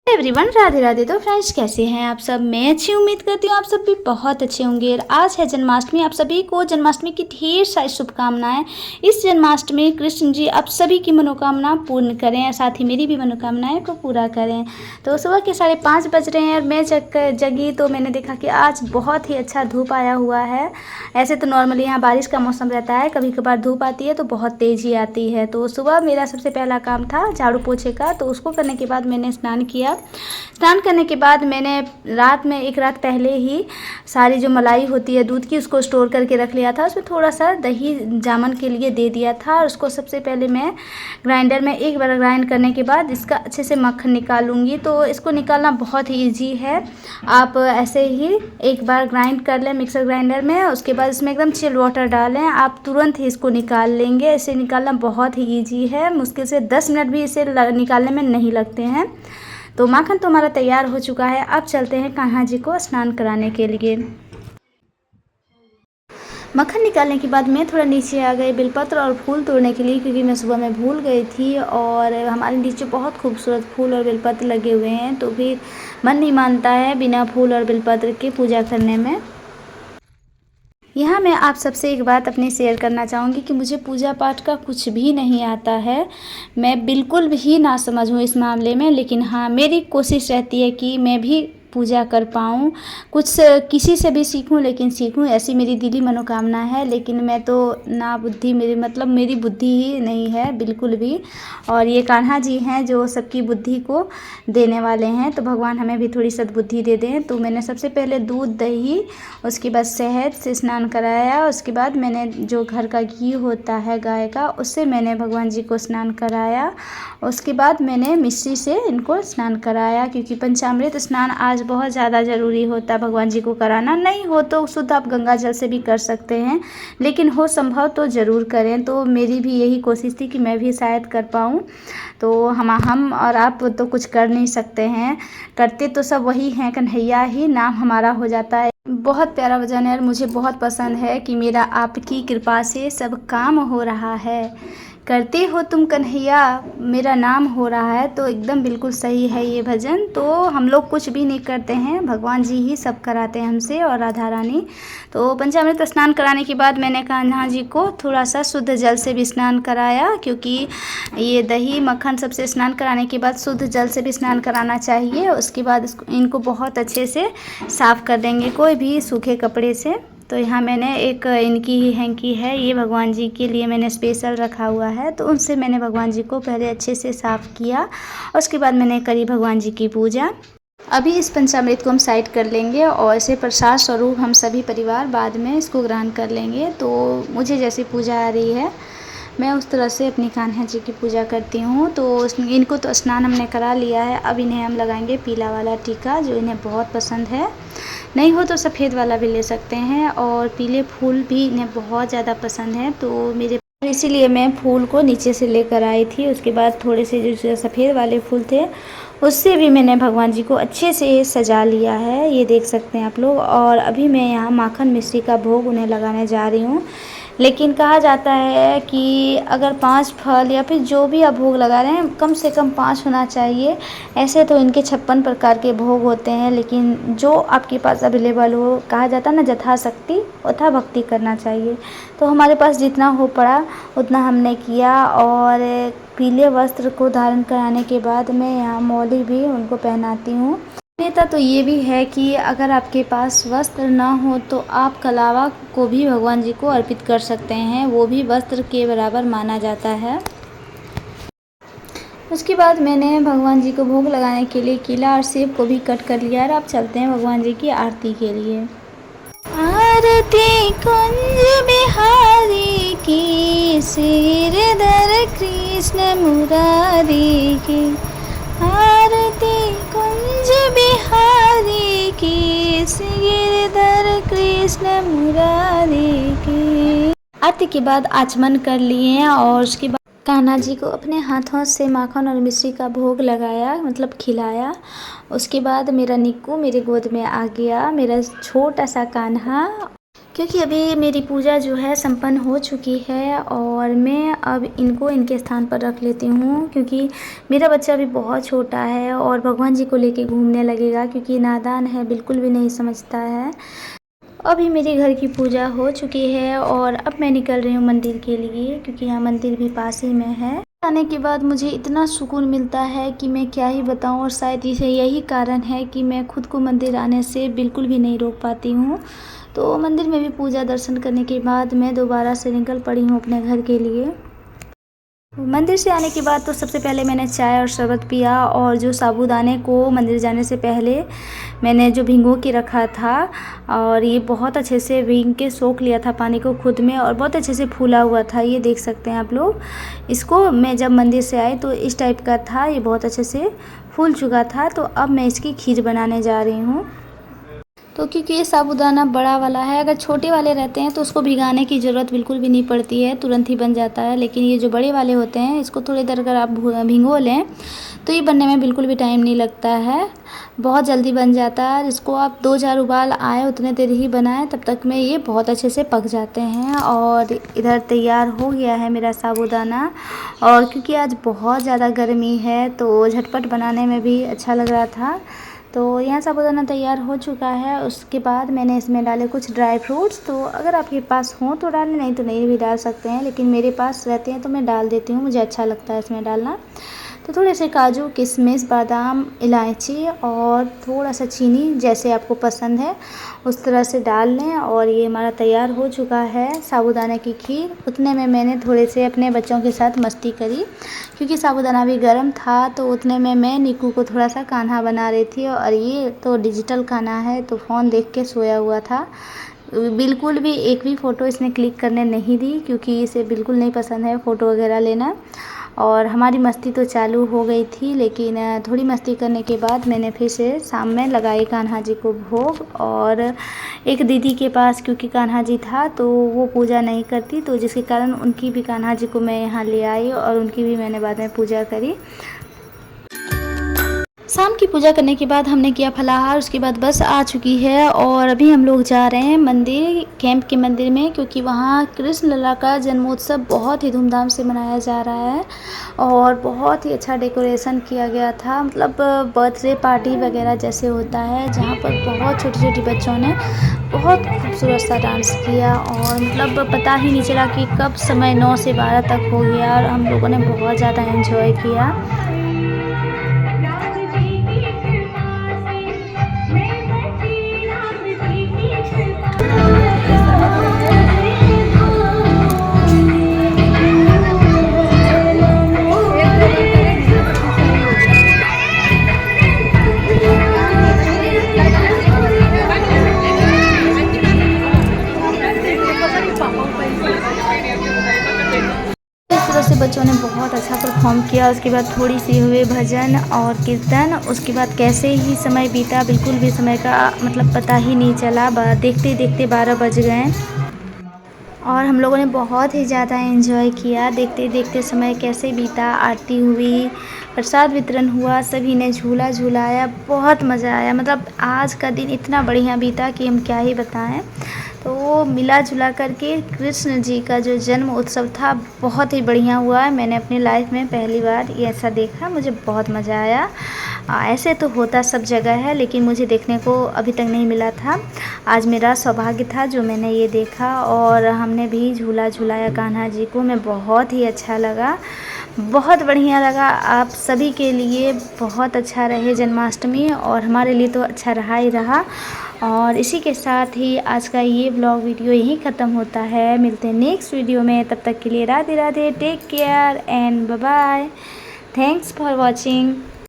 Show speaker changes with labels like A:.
A: Everyone, Radhe Radhe. तो friends, कैसे हैं आप सब? मैं अच्छी उम्मीद करती हूँ आप सब भी बहुत अच्छे होंगे। और आज है जन्माष्टमी। आप सभी को जन्माष्टमी की ढेर सारी शुभकामनाएं। इस जन्माष्टमी कृष्ण जी आप सभी की मनोकामना पूर्ण करें और साथ ही मेरी भी मनोकामनाएं को पूरा करें। तो सुबह के 5:30 बज रहे हैं और मैं जगी तो मैंने देखा कि आज बहुत ही अच्छा धूप आया हुआ है। ऐसे तो नॉर्मली यहाँ बारिश का मौसम रहता है, कभी कभार धूप आती है तो बहुत तेज़ ही आती है। तो सुबह मेरा सबसे पहला काम था झाड़ू पोछे का, तो उसको करने के बाद मैंने स्नान किया। स्नान करने के बाद मैंने एक रात पहले ही सारी जो मलाई होती है दूध की, उसको स्टोर करके रख लिया था। उसमें थोड़ा सा दही जामन के लिए दे दिया था और उसको सबसे पहले मैं ग्राइंडर में एक बार ग्राइंड करने के बाद इसका अच्छे से मक्खन निकाल लूँगी। तो इसको निकालना बहुत ही ईजी है। आप ऐसे ही एक बार ग्राइंड कर लें मिक्सर ग्राइंडर में, उसके बाद इसमें एकदम चिल वाटर डालें, आप तुरंत ही इसको निकाल लेंगे। इसे निकालना बहुत ही ईजी है, मुश्किल से 10 मिनट भी इसे निकालने में नहीं लगते हैं। तो माखन तो हमारा तैयार हो चुका है। अब चलते हैं कान्हा जी को स्नान कराने के लिए। मक्खन निकालने के बाद मैं थोड़ा नीचे आ गई बेलपत्र और फूल तोड़ने के लिए, क्योंकि मैं सुबह में भूल गई थी। और हमारे नीचे बहुत खूबसूरत फूल और बेलपत्र लगे हुए हैं, तो फिर मन नहीं मानता है बिना फूल और बेलपत्र के पूजा करने में। यहाँ मैं आप सबसे एक बात अपनी शेयर करना चाहूँगी कि मुझे पूजा पाठ का कुछ भी नहीं आता है। मैं बिल्कुल भी नासमझ हूँ इस मामले में, लेकिन हाँ, मेरी कोशिश रहती है कि मैं भी पूजा कर पाऊँ, कुछ किसी से भी सीखूं, लेकिन सीखूं ऐसी मेरी दिली मनोकामना है। लेकिन मैं तो ना बुद्धि, मेरी बुद्धि ही नहीं है बिल्कुल भी। और ये कान्हा जी हैं जो सबकी बुद्धि को देने वाले हैं, तो भगवान हमें भी थोड़ी सद्बुद्धि दे दें। तो मैंने सबसे पहले दूध दही, उसके बाद शहद से स्नान कराया। उसके बाद मैंने जो घर का घी होता है गाय का, उससे मैंने भगवान जी को स्नान कराया। उसके बाद मैंने मिश्री से इनको स्नान कराया, क्योंकि पंचामृत स्नान आज बहुत ज़्यादा ज़रूरी होता है भगवान जी को कराना। नहीं हो तो शुद्ध आप गंगा जल से भी कर सकते हैं, लेकिन हो संभव तो ज़रूर करें। तो मेरी भी यही कोशिश थी कि मैं भी शायद कर पाऊँ। तो हम और आप तो कुछ कर नहीं सकते हैं, करते तो सब वही हैं, कन्हैया ही नाम हमारा हो जाता है। बहुत प्यारा भजन है और मुझे बहुत पसंद है कि मेरा आपकी कृपा से सब काम हो रहा है, करते हो तुम कन्हैया मेरा नाम हो रहा है। तो एकदम बिल्कुल सही है ये भजन। तो हम लोग कुछ भी नहीं करते हैं, भगवान जी ही सब कराते हैं हमसे और राधा रानी। तो पंचामृत स्नान कराने के बाद मैंने कान्हा जी को थोड़ा सा शुद्ध जल से भी स्नान कराया, क्योंकि ये दही मक्खन सबसे स्नान कराने के बाद शुद्ध जल से भी स्नान कराना चाहिए। उसके बाद इनको बहुत अच्छे से साफ़ कर देंगे कोई भी सूखे कपड़े से। तो यहाँ मैंने एक इनकी ही हैंकी है, ये भगवान जी के लिए मैंने स्पेशल रखा हुआ है, तो उनसे मैंने भगवान जी को पहले अच्छे से साफ़ किया। उसके बाद मैंने करी भगवान जी की पूजा। अभी इस पंचामृत को हम साइड कर लेंगे और इसे प्रसाद स्वरूप हम सभी परिवार बाद में इसको ग्रहण कर लेंगे। तो मुझे जैसी पूजा आ रही है मैं उस तरह से अपनी कान्हा जी की पूजा करती हूँ। तो इनको तो स्नान हमने करा लिया है। अब इन्हें हम लगाएंगे पीला वाला टीका, जो इन्हें बहुत पसंद है। नहीं हो तो सफ़ेद वाला भी ले सकते हैं, और पीले फूल भी इन्हें बहुत ज़्यादा पसंद है, तो इसीलिए मैं फूल को नीचे से लेकर आई थी। उसके बाद थोड़े से जो सफ़ेद वाले फूल थे उससे भी मैंने भगवान जी को अच्छे से सजा लिया है, ये देख सकते हैं आप लोग। और अभी मैं यहाँ माखन मिश्री का भोग उन्हें लगाने जा रही हूँ। लेकिन कहा जाता है कि अगर 5 फल या फिर जो भी आप भोग लगा रहे हैं, कम से कम 5 होना चाहिए। ऐसे तो इनके 56 प्रकार के भोग होते हैं, लेकिन जो आपके पास अवेलेबल हो, कहा जाता है ना, यथाशक्ति उथा भक्ति करना चाहिए। तो हमारे पास जितना हो पड़ा उतना हमने किया। और पीले वस्त्र को धारण कराने के बाद मैं यहाँ मौली भी उनको पहनाती हूँ। नेता तो ये भी है कि अगर आपके पास वस्त्र ना हो तो आप कलावा को भी भगवान जी को अर्पित कर सकते हैं, वो भी वस्त्र के बराबर माना जाता है। उसके बाद मैंने भगवान जी को भोग लगाने के लिए केला और सेब को भी कट कर लिया। और अब चलते हैं भगवान जी की आरती के लिए। आरती कुंज बिहारी की, श्रीधर कृष्ण मुरारी की। आरती कुंज बिहारी की, श्रीधर कृष्ण मुरारी की। आरती के बाद आचमन कर लिए और उसके बाद कान्हा जी को अपने हाथों से माखन और मिश्री का भोग लगाया, मतलब खिलाया। उसके बाद मेरा निक्कू मेरे गोद में आ गया, मेरा छोटा सा कान्हा। क्योंकि अभी मेरी पूजा जो है संपन्न हो चुकी है और मैं अब इनको इनके स्थान पर रख लेती हूँ, क्योंकि मेरा बच्चा अभी बहुत छोटा है और भगवान जी को लेके घूमने लगेगा, क्योंकि नादान है, बिल्कुल भी नहीं समझता है। अभी मेरे घर की पूजा हो चुकी है और अब मैं निकल रही हूँ मंदिर के लिए, क्योंकि यहाँ मंदिर भी पास ही में है। आने के बाद मुझे इतना सुकून मिलता है कि मैं क्या ही बताऊँ, और शायद इसे यही कारण है कि मैं खुद को मंदिर आने से बिल्कुल भी नहीं रोक पाती हूँ। तो मंदिर में भी पूजा दर्शन करने के बाद मैं दोबारा से निकल पड़ी हूँ अपने घर के लिए। मंदिर से आने के बाद तो सबसे पहले मैंने चाय और शरबत पिया, और जो साबूदाने को मंदिर जाने से पहले मैंने जो भिगो के रखा था, और ये बहुत अच्छे से भीग के सोख लिया था पानी को खुद में, और बहुत अच्छे से फूला हुआ था। ये देख सकते हैं आप लोग इसको। मैं जब मंदिर से आई तो इस टाइप का था, ये बहुत अच्छे से फूल चुका था। तो अब मैं इसकी खीर बनाने जा रही हूँ। तो क्योंकि ये साबूदाना बड़ा वाला है, अगर छोटे वाले रहते हैं तो उसको भिगाने की ज़रूरत बिल्कुल भी नहीं पड़ती है, तुरंत ही बन जाता है। लेकिन ये जो बड़े वाले होते हैं, इसको थोड़ी देर अगर आप भिगो लें तो ये बनने में बिल्कुल भी टाइम नहीं लगता है, बहुत जल्दी बन जाता है। इसको आप 2-4 उबाल आए उतने देर ही बनाएं, तब तक में ये बहुत अच्छे से पक जाते हैं। और इधर तैयार हो गया है मेरा साबूदाना। और क्योंकि आज बहुत ज़्यादा गर्मी है तो झटपट बनाने में भी अच्छा लग रहा था। तो यहाँ साबूदाना तैयार हो चुका है। उसके बाद मैंने इसमें डाले कुछ ड्राई फ्रूट्स। तो अगर आपके पास हों तो डालें, नहीं तो नहीं भी डाल सकते हैं, लेकिन मेरे पास रहते हैं तो मैं डाल देती हूँ, मुझे अच्छा लगता है इसमें डालना। तो थोड़े से काजू, किशमिश, बादाम, इलायची और थोड़ा सा चीनी, जैसे आपको पसंद है उस तरह से डाल लें। और ये हमारा तैयार हो चुका है साबूदाना की खीर। उतने में मैंने थोड़े से अपने बच्चों के साथ मस्ती करी, क्योंकि साबूदाना भी गर्म था। तो उतने में मैं निक्कू को थोड़ा सा कान्हा बना रही थी, और ये तो डिजिटल कान्हा है तो फ़ोन देख के सोया हुआ था। बिल्कुल भी एक भी फ़ोटो इसने क्लिक करने नहीं दी, क्योंकि इसे बिल्कुल नहीं पसंद है फ़ोटो वगैरह लेना। और हमारी मस्ती तो चालू हो गई थी, लेकिन थोड़ी मस्ती करने के बाद मैंने फिर से शाम में लगाई कान्हा जी को भोग। और एक दीदी के पास क्योंकि कान्हा जी था तो वो पूजा नहीं करती, तो जिसके कारण उनकी भी कान्हा जी को मैं यहाँ ले आई और उनकी भी मैंने बाद में पूजा करी। शाम की पूजा करने के बाद हमने किया फलाहार, उसके बाद बस आ चुकी है और अभी हम लोग जा रहे हैं मंदिर, कैंप के मंदिर में, क्योंकि वहाँ कृष्ण लला का जन्मोत्सव बहुत ही धूमधाम से मनाया जा रहा है। और बहुत ही अच्छा डेकोरेशन किया गया था, मतलब बर्थडे पार्टी वगैरह जैसे होता है, जहाँ पर बहुत छोटी छोटी बच्चों ने बहुत खूबसूरत सा डांस किया। और मतलब पता ही नहीं चला कि कब समय 9 से 12 तक हो गया, और हम लोगों ने बहुत ज़्यादा एंजॉय किया। इस तरह से बच्चों ने बहुत अच्छा परफॉर्म किया। उसके बाद थोड़ी सी हुए भजन और कीर्तन। उसके बाद कैसे ही समय बीता, बिल्कुल भी समय का मतलब पता ही नहीं चला। देखते देखते 12 बज गए और हम लोगों ने बहुत ही ज़्यादा एंजॉय किया। देखते देखते समय कैसे बीता, आरती हुई, प्रसाद वितरण हुआ, सभी ने झूला झूलाया, बहुत मज़ा आया। मतलब आज का दिन इतना बढ़िया बीता कि हम क्या ही बताएं। तो मिला जुला करके कृष्ण जी का जो जन्म उत्सव था बहुत ही बढ़िया हुआ। मैंने अपनी लाइफ में पहली बार ये ऐसा देखा, मुझे बहुत मज़ा आया। ऐसे तो होता सब जगह है, लेकिन मुझे देखने को अभी तक नहीं मिला था। आज मेरा सौभाग्य था जो मैंने ये देखा। और हमने भी झूला झूलाया कान्हा जी को, मैं बहुत ही अच्छा लगा, बहुत बढ़िया लगा। आप सभी के लिए बहुत अच्छा रहे जन्माष्टमी, और हमारे लिए तो अच्छा रहा ही रहा। और इसी के साथ ही आज का ये ब्लॉग वीडियो यहीं ख़त्म होता है। मिलते हैं नेक्स्ट वीडियो में, तब तक के लिए Radhe Radhe, take care and bye bye. Thanks for watching.